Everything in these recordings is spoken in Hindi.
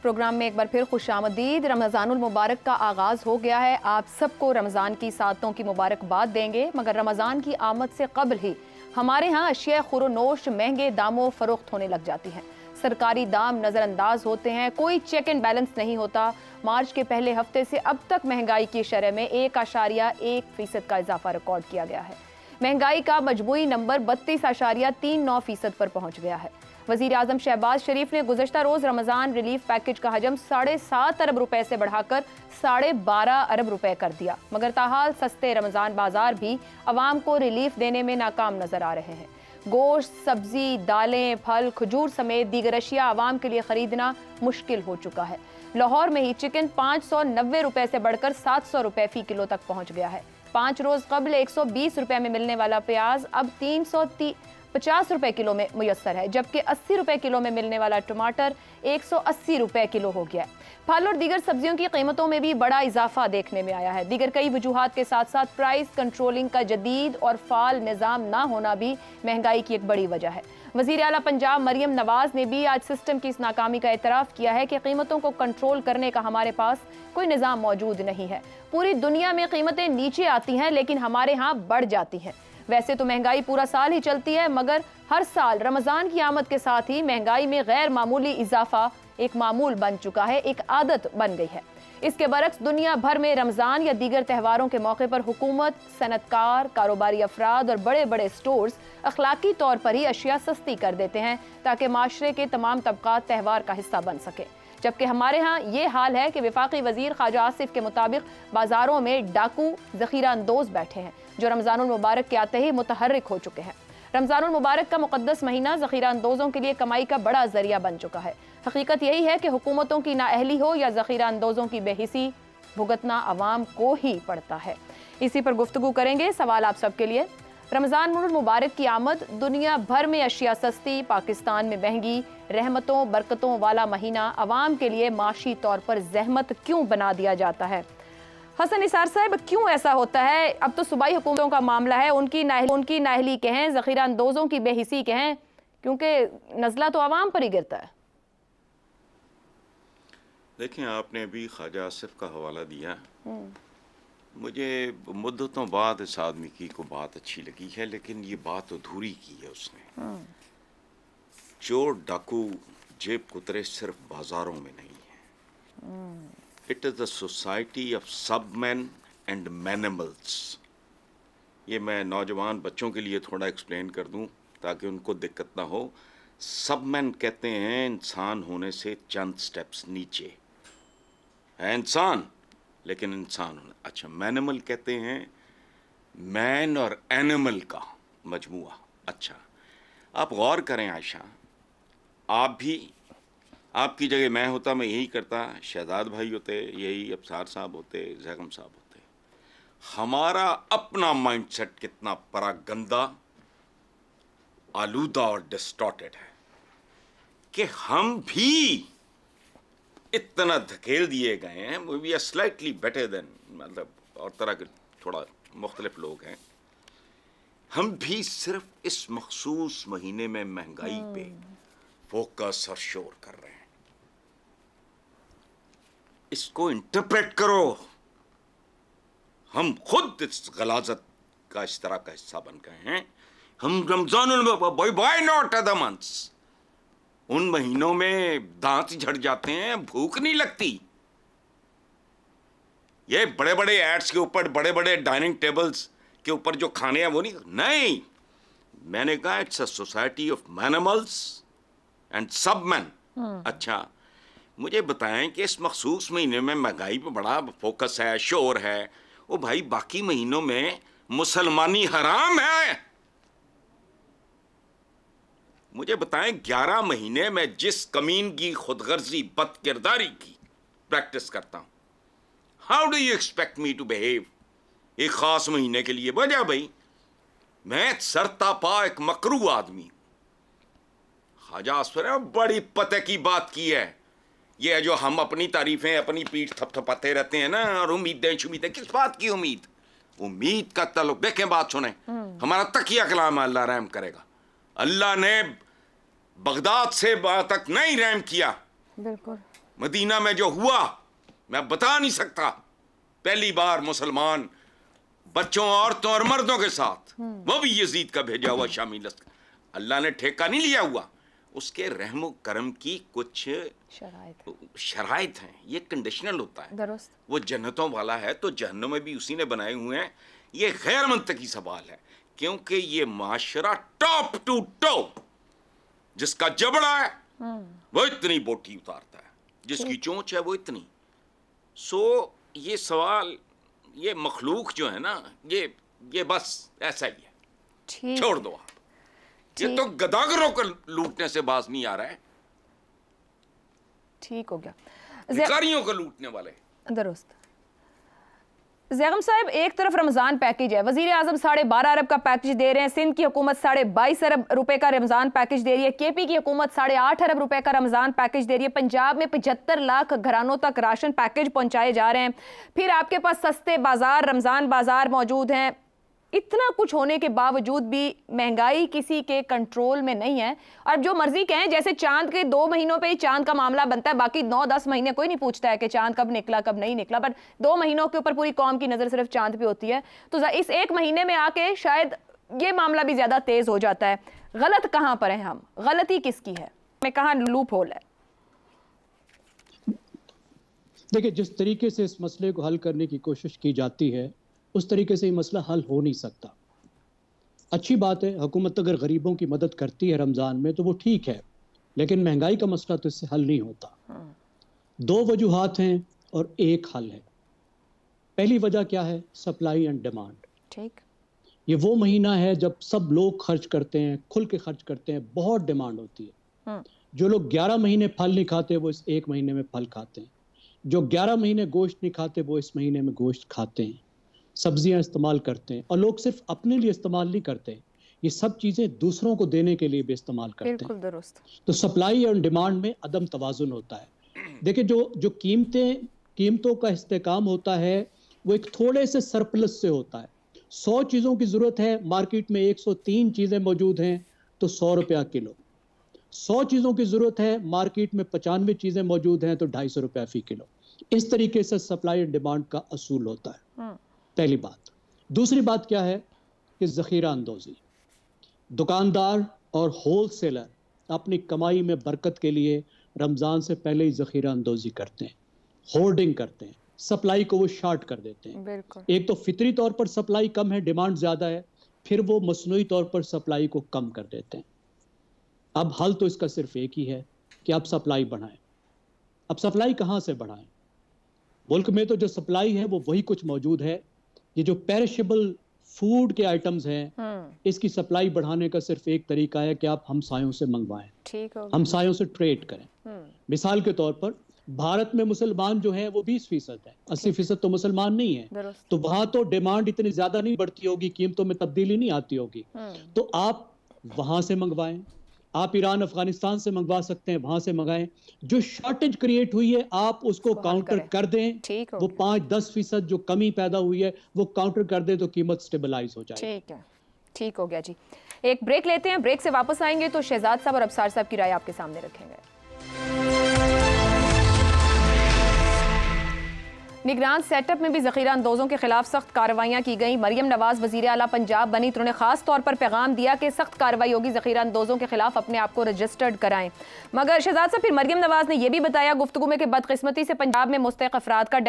प्रोग्राम में एक बार फिर खुशामदीद। रमज़ानुल मुबारक का आगाज़ हो गया है। आप सबको रमज़ान की सातों की मुबारकबाद देंगे, मगर रमज़ान की आमद से कबल ही हमारे यहाँ अशिया खुरोनोश महंगे दामों फरोख्त होने लग जाती हैं। सरकारी दाम नज़रअंदाज होते हैं, कोई चेक एंड बैलेंस नहीं होता। मार्च के पहले हफ्ते से अब तक महंगाई की शरह में 1.1% का इजाफा रिकॉर्ड किया गया है। महंगाई का मजमूई नंबर 32.39% पर पहुंच गया है। वजीर आजम शहबाज शरीफ ने गुज़श्ता रोज रमजान रिलीफ पैकेज का हजम 7.5 अरब रुपए से बढ़ाकर 12.5 अरब रुपए कर दिया, मगर ताहाल सस्ते रमजान बाजार भी अवाम को रिलीफ देने में नाकाम नजर आ रहे हैं। गोश्त, सब्जी, दालें, फल, खजूर समेत दीगर अशिया आवाम के लिए खरीदना मुश्किल हो चुका है। लाहौर में ही चिकन 590 रुपए से बढ़कर 700 रुपए फी किलो तक पहुंच गया है। 5 रोज कबल 120 रुपए में मिलने वाला प्याज अब 350 रुपए किलो में मुयस्सर है, जबकि 80 रुपए किलो में मिलने वाला टमाटर 180 रुपए किलो हो गया है। फल और दीगर सब्जियों की कीमतों में भी बड़ा इजाफा देखने में आया है। दीगर कई वजूहात के साथ साथ प्राइस कंट्रोलिंग का जदीद और फाल निज़ाम ना होना भी महंगाई की एक बड़ी वजह है। वज़ीर आला पंजाब मरियम नवाज ने भी आज सिस्टम की इस नाकामी का एतराफ़ किया है कि कीमतों को कंट्रोल करने का हमारे पास कोई निज़ाम मौजूद नहीं है। पूरी दुनिया में कीमतें नीचे आती हैं, लेकिन हमारे यहाँ बढ़ जाती हैं। वैसे तो महंगाई पूरा साल ही चलती है, मगर हर साल रमज़ान की आमद के साथ ही महंगाई में गैर मामूली इजाफा एक मामूल बन चुका है, एक आदत बन गई है। इसके बरक्स दुनिया भर में रमज़ान या दीगर त्योहारों के मौके पर हुकूमत, सनतकार, कारोबारी अफराद और बड़े बड़े स्टोर्स अखलाकी तौर पर ही अशिया सस्ती कर देते हैं ताकि माशरे के तमाम तबकात त्यौहार का हिस्सा बन सके। जबकि हमारे यहाँ ये हाल है कि वफाकी वजीर ख्वाजा आसिफ के मुताबिक बाजारों में डाकू, ज़ख़ीरा अंदोज बैठे हैं जो रमज़ानुल मुबारक के आते ही मुतहर्रिक हो चुके हैं। रमज़ानुल मुबारक का मुक़द्दस महीना ज़ख़ीरा अंदोज़ों के लिए कमाई का बड़ा ज़रिया बन चुका है। हकीकत यही है कि हुकूमतों की नाअहली हो या ज़ख़ीरा अंदोज़ों की बेहिसी, भुगतना अवाम को ही पड़ता है। इसी पर गुफ्तगू करेंगे। सवाल आप सबके लिए। रमज़ानुल मुबारक की आमद, दुनिया भर में अशिया सस्ती, पाकिस्तान में महंगी, रहमतों बरकतों वाला महीना अवाम के लिए माशी तौर पर जहमत क्यों बना दिया जाता है? हसन निसार साहब, क्यों ऐसा होता है? अब तो सूबाई हुकूमतों का मामला है, उनकी नाअहली कहें, ज़ख़ीरा अंदोज़ों की बेहिसी कहें, क्योंकि नज़ला तो आवाम पर ही गिरता है। देखें, आपने अभी ख्वाजा आसिफ का हवाला दिया, मुझे मुद्दतों बाद इस आदमी की को बात अच्छी लगी है, लेकिन ये बात अधूरी की है उसने। चोर डाकू जेब कुतरे सिर्फ बाजारों में नहीं है। It is the society of submen and manimals. ये मैं नौजवान बच्चों के लिए थोड़ा एक्सप्लेन कर दूं ताकि उनको दिक्कत ना हो। सबमैन कहते हैं इंसान होने से चंद स्टेप्स नीचे है इंसान, लेकिन इंसान होना। अच्छा, मैनिमल कहते हैं मैन और एनिमल का मजमुआ। अच्छा, आप गौर करें आयशा, आप भी, आपकी जगह मैं होता, मैं यही करता, शहजाद भाई होते, यही अफसार साहब होते, जैगम साहब होते। हमारा अपना माइंडसेट कितना परागंदा, आलूदा और डिस्टॉर्टेड है कि हम भी इतना धकेल दिए गए हैं। We are slightly better than, मतलब और तरह के थोड़ा मुख्तलिफ लोग हैं। हम भी सिर्फ इस मखसूस महीने में महंगाई पे फोकस और शोर कर रहे हैं। इसको इंटरप्रेट करो। हम खुद इस गलाजत का इस तरह का हिस्सा बन गए हैं। हम रमजानुल व्हाई नॉट अदर मंथ्स, उन महीनों में दांत झड़ जाते हैं, भूख नहीं लगती। ये बड़े बड़े एड्स के ऊपर, बड़े बड़े डाइनिंग टेबल्स के ऊपर जो खाने हैं वो नहीं। मैंने कहा it's a society of manimals and submen. अच्छा, मुझे बताएं कि इस मखसूस महीने में महंगाई पे बड़ा फोकस है, शोर है। ओ भाई, बाकी महीनों में मुसलमानी हराम है। मुझे बताएं, 11 महीने में जिस कमीनगी, खुदगर्जी, बदकिरदारी की प्रैक्टिस करता हूं, how do you expect me to behave एक खास महीने के लिए? वजह भाई, मैं सरतापा एक मकरू आदमी हूं। ख्वाजा आसिफ ने बड़ी पते की बात की है। ये जो हम अपनी तारीफें, अपनी पीठ थपथपाते रहते हैं ना, और उम्मीदें शुमीदें, किस बात की उम्मीद? उम्मीद का ताल्लुक, देखें बात सुने, हमारा तकिया कलाम अल्लाह रहम करेगा। अल्लाह ने बगदाद से वहां तक नहीं रहम किया। बिल्कुल। मदीना में जो हुआ मैं बता नहीं सकता। पहली बार मुसलमान बच्चों, औरतों और मर्दों के साथ, वो भी यजीद का भेजा हुआ शामी लश्कर। अल्लाह ने ठेका नहीं लिया हुआ, उसके रहम करम की कुछ शराइत हैं, ये कंडीशनल होता है। वो जन्नतों वाला है तो जहन्नम में भी उसी ने बनाए हुए हैं। ये गैर मंतकी सवाल है, क्योंकि ये माशरा टॉप टू टॉप, जिसका जबड़ा है वो इतनी बोटी उतारता है, जिसकी चोंच है वो इतनी। सो ये सवाल, ये मखलूक जो है ना, ये बस ऐसा ही है, छोड़ दो आप। ये तो गदागरों को लूटने से बाज नहीं आ रहा है, ठीक हो गया, भिखारियों को लूटने वाले। दुरुस्त। ज़ैगम साहब, एक तरफ रमज़ान पैकेज है, वज़ीर आज़म 12.5 अरब का पैकेज दे रहे हैं, सिंध की हुकूमत 22.5 अरब रुपए का रमज़ान पैकेज दे रही है, केपी की हुकूमत 8.5 अरब रुपए का रमज़ान पैकेज दे रही है, पंजाब में 75 लाख घरानों तक राशन पैकेज पहुंचाए जा रहे हैं, फिर आपके पास सस्ते बाजार, रमज़ान बाजार मौजूद हैं। इतना कुछ होने के बावजूद भी महंगाई किसी के कंट्रोल में नहीं है, और जो मर्जी कहें, जैसे चांद के 2 महीनों पे ही चांद का मामला बनता है, बाकी 9-10 महीने कोई नहीं पूछता है कि चांद कब निकला कब नहीं निकला, पर 2 महीनों के ऊपर पूरी कौम की नजर सिर्फ चांद पे होती है। तो इस 1 महीने में आके शायद ये मामला भी ज्यादा तेज हो जाता है। गलत कहां पर है हम, गलती किसकी है, मैं कहां लूप होल है? देखिए, जिस तरीके से इस मसले को हल करने की कोशिश की जाती है उस तरीके से ये मसला हल हो नहीं सकता। अच्छी बात है, हुकूमत अगर गरीबों की मदद करती है रमज़ान में तो वो ठीक है, लेकिन महंगाई का मसला तो इससे हल नहीं होता। 2 वजूहात हैं और एक हल है। पहली वजह क्या है? Supply and demand. ठीक, ये वो महीना है जब सब लोग खर्च करते हैं, खुल के खर्च करते हैं, बहुत डिमांड होती है। जो लोग 11 महीने फल नहीं खाते वो इस 1 महीने में फल खाते हैं, जो 11 महीने गोश्त नहीं खाते वो इस महीने में गोश्त खाते हैं, सब्जियां इस्तेमाल करते हैं। और लोग सिर्फ अपने लिए इस्तेमाल नहीं करते, ये सब चीजें दूसरों को देने के लिए भी इस्तेमाल करते हैं। बिल्कुल दुरुस्त। तो सप्लाई और डिमांड में अदम तवाजुन होता है। देखिए, जो कीमतों का इस्तेकाम होता है वो एक थोड़े से सरप्लस से होता है। 100 चीज़ों की ज़रूरत है, मार्केट में 103 चीज़ें मौजूद हैं तो 100 रुपया किलो। 100 चीज़ों की ज़रूरत है, मार्केट में 95 चीज़ें मौजूद हैं तो 250 रुपया फी किलो। इस तरीके से सप्लाई एंड डिमांड का असूल होता है, पहली बात। दूसरी बात क्या है कि ज़ख़ीरा अंदोज़ी। दुकानदार और होलसेलर अपनी कमाई में बरकत के लिए रमज़ान से पहले ही ज़ख़ीरा अंदोज़ी करते हैं, होर्डिंग करते हैं, सप्लाई को वो शार्ट कर देते हैं। एक तो फितरी तौर पर सप्लाई कम है, डिमांड ज़्यादा है, फिर वो मसनूई तौर पर सप्लाई को कम कर देते हैं। अब हल तो इसका सिर्फ एक ही है कि आप सप्लाई बढ़ाएं। अब सप्लाई कहाँ से बढ़ाएं? मुल्क में तो जो सप्लाई है वो वही कुछ मौजूद है। ये जो पेरिशेबल फूड के आइटम्स हैं, इसकी सप्लाई बढ़ाने का सिर्फ एक तरीका है कि आप हमसायों से मंगवाएं, हमसायों से ट्रेड करें। मिसाल के तौर पर भारत में मुसलमान जो है वो 20% है, 80% तो मुसलमान नहीं है, तो वहां तो डिमांड इतनी ज्यादा नहीं बढ़ती होगी, कीमतों में तब्दीली नहीं आती होगी, तो आप वहां से मंगवाएं। आप ईरान अफगानिस्तान से मंगवा सकते हैं, वहां से मंगाएं। जो शॉर्टेज क्रिएट हुई है आप उसको काउंटर कर दें, वो 5-10% जो कमी पैदा हुई है वो काउंटर कर दें तो कीमत स्टेबलाइज हो जाए। ठीक है, ठीक हो गया जी। एक ब्रेक लेते हैं, ब्रेक से वापस आएंगे तो शहजाद साहब और अबसार साहब की राय आपके सामने रखेंगे। निगरान सेटअप में भी ज़ख़ीरा अंदोज़ों के खिलाफ सख्त कार्रवाइयाँ की गई। मरियम नवाज वज़ीर आला पंजाब बनी तो उन्होंने खास तौर पर पैगाम दिया कि सख्त कार्रवाई होगी, ज़ख़ीरा अंदोज़ों के खिलाफ अपने आप को रजिस्टर्ड कराएं। मगर शहजाद साहब, फिर मरियम नवाज ने यह भी बताया गुफ्तगू में कि बदकिस्मती से पंजाब में मुस्तहिक़ अफराद का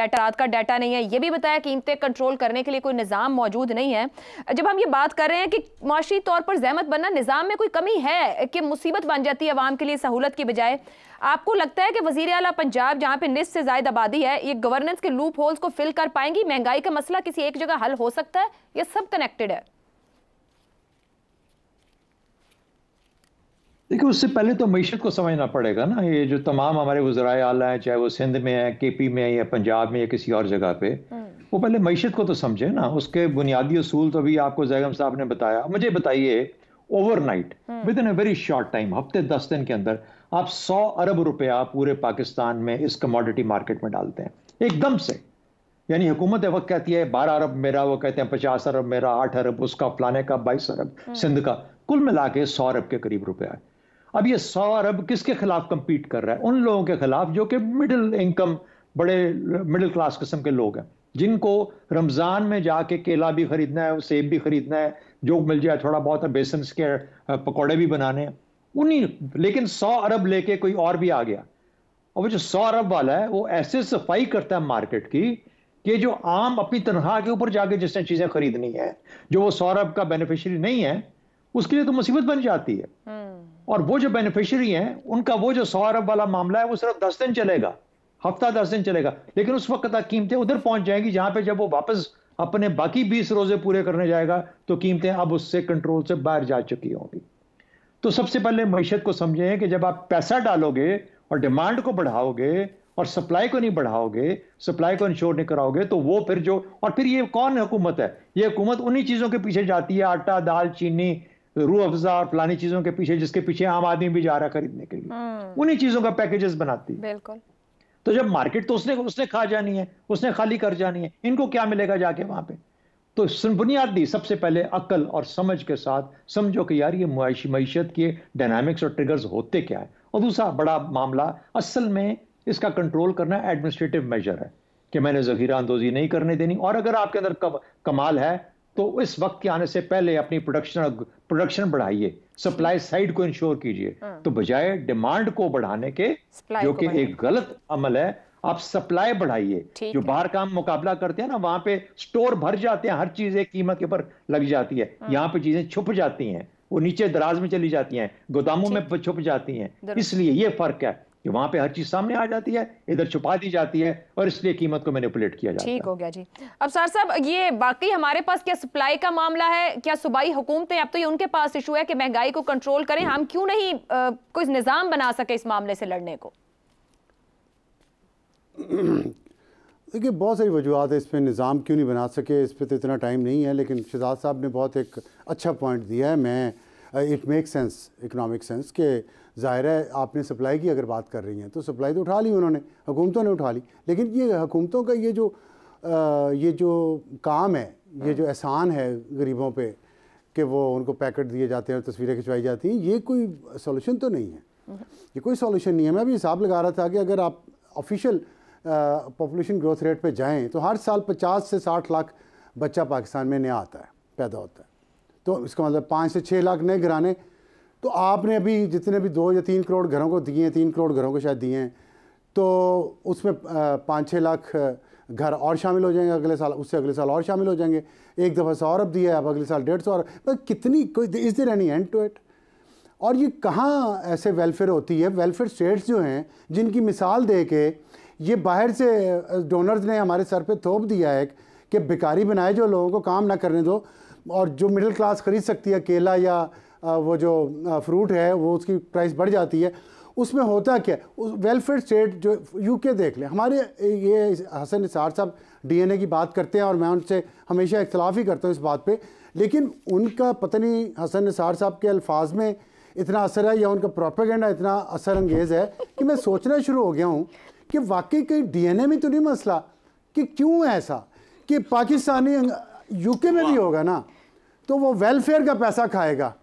डाटा नहीं है। ये भी बताया कीमतें कंट्रोल करने के लिए कोई निज़ाम मौजूद नहीं है। जब हम ये बात कर रहे हैं कि माशी तौर पर ज़हमत बनना, निज़ाम में कोई कमी है कि मुसीबत बन जाती है अवाम के लिए सहूलत की बजाय, आपको लगता है कि वज़ीर आला पंजाब जहां पे निस्फ से ज़ायद आबादी है, ये गवर्नेंस के लूप होल्स को फिल कर पाएंगी? महंगाई का मसला किसी एक जगह हल हो सकता है या सब कनेक्टेड है? देखिए, उससे पहले तो मईशत को समझना पड़ेगा ना। ये जो तमाम हमारे वज़राए आला हैं, चाहे वो सिंध में है, केपी में है, या पंजाब में या किसी और जगह पे, वो पहले मईशत को तो समझे ना। उसके बुनियादी असूल तो अभी आपको ज़ैगम साहब ने बताया। मुझे बताइए, overnight with in a very short time, हफ्ते 10 दिन के अंदर आप 100 अरब रुपया पूरे पाकिस्तान में इस कमोडिटी मार्केट में डालते हैं एकदम से। यानी हुकूमत वक्त कहती है 12 अरब मेरा, वो कहते हैं 50 अरब मेरा, 8 अरब उसका, फलाने का 22 अरब सिंध का, कुल मिला के 100 अरब के करीब रुपया है। अब ये 100 अरब किसके खिलाफ कंपीट कर रहा है? उन लोगों के खिलाफ जो कि मिडिल इनकम, बड़े मिडिल क्लास किस्म के लोग हैं, जिनको रमजान में जाके केला भी खरीदना है, सेब भी खरीदना है, जो मिल जाए थोड़ा बहुत, बेसन के पकौड़े भी बनाने हैं उन्हीं। लेकिन 100 अरब लेके कोई और भी आ गया, और वो जो 100 अरब वाला है वो ऐसे सफाई करता है मार्केट की कि जो आम अपनी तनख्वाह के ऊपर जाके जिसने चीजें खरीदनी है, जो वो 100 अरब का बेनिफिशियरी नहीं है, उसके लिए तो मुसीबत बन जाती है। और वो जो बेनिफिशियरी हैं उनका वो जो 100 अरब वाला मामला है वो सिर्फ 10 दिन चलेगा, हफ्ता 10 दिन चलेगा, लेकिन उस वक्त तक कीमतें उधर पहुंच जाएंगी जहां पे जब वो वापस अपने बाकी 20 रोजे पूरे करने जाएगा तो कीमतें अब उससे कंट्रोल से बाहर जा चुकी होंगी। तो सबसे पहले मईशत को समझें कि जब आप पैसा डालोगे और डिमांड को बढ़ाओगे और सप्लाई को नहीं बढ़ाओगे, सप्लाई को इंश्योर नहीं कराओगे, तो वो फिर जो, और फिर ये कौन हुकूमत है? ये हुकूमत उन्हीं चीजों के पीछे जाती है, आटा, दाल, चीनी, रूह अफ़ज़ा और फलानी चीजों के पीछे, जिसके पीछे आम आदमी भी जा रहा है खरीदने के लिए, उन्हीं चीजों का पैकेजेस बनाती है। बिल्कुल। तो जब मार्केट तो उसने खा जानी है, उसने खाली कर जानी है, इनको क्या मिलेगा जाके वहां पे? तो बुनियादी सबसे पहले अक्ल और समझ के साथ समझो कि यार ये मईशत के डायनामिक्स और ट्रिगर्स होते क्या है। और दूसरा बड़ा मामला असल में इसका कंट्रोल करना एडमिनिस्ट्रेटिव मेजर है कि मैंने जखीरा अंदोजी नहीं करने देनी, और अगर आपके अंदर कमाल है तो इस वक्त के आने से पहले अपनी प्रोडक्शन बढ़ाइए, सप्लाई साइड को इंश्योर कीजिए, तो बजाय डिमांड को बढ़ाने के, जो कि एक गलत अमल है, आप सप्लाई बढ़ाइए। जो बाहर काम मुकाबला करते हैं ना, वहां पे स्टोर भर जाते हैं, हर चीज एक कीमत के ऊपर लग जाती है, यहाँ पे चीजें छुप जाती हैं, वो नीचे दराज में चली जाती हैं, गोदामों में छुप जाती हैं। इसलिए ये फर्क है कि वहां पे हर चीज सामने आ जाती है, इधर छुपा दी जाती है, और इसलिए कीमत को मैनिपुलेट किया जाता है। ठीक हो गया जी। अब सर साहब, ये बाकी हमारे पास क्या सप्लाई का मामला है, क्या सूबाई हुकूमतें, अब तो ये उनके पास इशू है कि महंगाई को कंट्रोल करें, हम क्यों नहीं कोई निजाम बना सके इस मामले से लड़ने को? देखिए, बहुत सारी वजूहत है इस पर, निज़ाम क्यों नहीं बना सके इस पर तो इतना टाइम नहीं है, लेकिन शहजाद साहब ने बहुत एक अच्छा पॉइंट दिया है। मैं it make sense, economic sense, कि ज़ाहिर है आपने सप्लाई की अगर बात कर रही हैं तो सप्लाई तो उठा ली उन्होंने, हुकूमतों ने उठा ली, लेकिन ये हुकूमतों का ये जो काम है, ये जो एहसान है गरीबों पे कि वो उनको पैकेट दिए जाते हैं और तस्वीरें खिंचवाई जाती हैं, ये कोई सोल्यूशन तो नहीं है, ये कोई सोल्यूशन नहीं है। मैं भी हिसाब लगा रहा था कि अगर आप ऑफिशियल पॉपुलेशन ग्रोथ रेट पे जाएं तो हर साल 50 से 60 लाख बच्चा पाकिस्तान में नया आता है, पैदा होता है, तो इसका मतलब 5 से 6 लाख नए घराने, तो आपने अभी जितने भी 2 या 3 करोड़ घरों को दिए हैं, 3 करोड़ घरों को शायद दिए हैं, तो उसमें 5-6 लाख घर और शामिल हो जाएंगे अगले साल, उससे अगले साल और शामिल हो जाएंगे। एक दफ़ा 100 अरब दिया है, अब अगले साल 150 अरब, पर कितनी, कोई is there any end to it? और ये कहाँ ऐसे वेलफेयर होती है? वेलफेयर स्टेट्स जो हैं, जिनकी मिसाल दे के ये बाहर से डोनर्स ने हमारे सर पे थोप दिया है कि भिखारी बनाए जो लोगों को काम ना करने दो, और जो मिडिल क्लास ख़रीद सकती है केला या वो जो फ्रूट है वो उसकी प्राइस बढ़ जाती है। उसमें होता क्या, उस वेलफेयर स्टेट जो यूके देख लें, हमारे ये हसन निसार साहब डीएनए की बात करते हैं और मैं उनसे हमेशा इख्तलाफ ही करता हूँ इस बात पे, लेकिन उनका पता नहीं हसन निसार साहब के अल्फाज में इतना असर है या उनका प्रोपेगेंडा इतना असर अंगेज़ है कि मैं सोचना शुरू हो गया हूँ कि वाकई कहीं डीएनए में तो नहीं मसला, कि क्यों ऐसा कि पाकिस्तानी यूके में भी होगा ना तो वो वेलफेयर का पैसा खाएगा,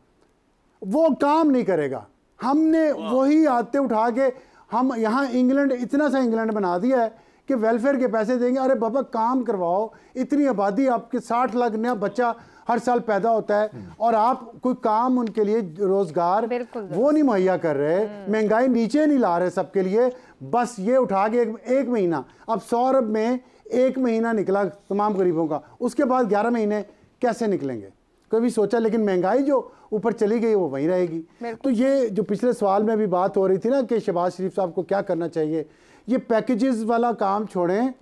वो काम नहीं करेगा। हमने वही आते उठा के हम यहाँ इंग्लैंड, इतना सा इंग्लैंड बना दिया है कि वेलफेयर के पैसे देंगे। अरे बाबा काम करवाओ, इतनी आबादी आपके 60 लाख नया बच्चा हर साल पैदा होता है और आप कोई काम उनके लिए रोजगार वो नहीं मुहैया कर रहे, महंगाई नीचे नहीं ला रहे सबके लिए, बस ये उठा के एक महीना, अब 100 अरब में 1 महीना निकला तमाम गरीबों का, उसके बाद 11 महीने कैसे निकलेंगे कभी सोचा? लेकिन महंगाई जो ऊपर चली गई वो वहीं रहेगी। तो ये जो पिछले सवाल में भी बात हो रही थी ना कि शहबाज शरीफ साहब को क्या करना चाहिए, ये पैकेजेस वाला काम छोड़ें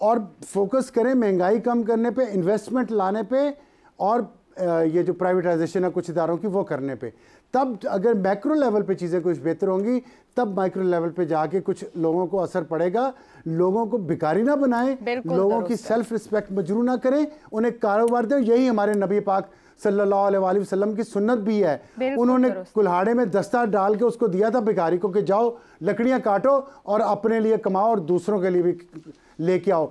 और फोकस करें महंगाई कम करने पे, इन्वेस्टमेंट लाने पे, और ये जो प्राइवेटाइजेशन है कुछ इदारों की वो करने पे। तब अगर मैक्रो लेवल पे चीज़ें कुछ बेहतर होंगी, तब माइक्रो लेवल पे जाके कुछ लोगों को असर पड़ेगा। लोगों को भिखारी ना बनाएं, लोगों की सेल्फ रिस्पेक्ट मजरू ना करें, उन्हें कारोबार दें। यही हमारे नबी पाक सल्लल्लाहु अलैहि वसल्लम की सुन्नत भी है। उन्होंने कुल्हाड़े में दस्ता डाल के उसको दिया था भिखारी को कि जाओ लकड़ियां काटो और अपने लिए कमाओ और दूसरों के लिए भी लेके आओ।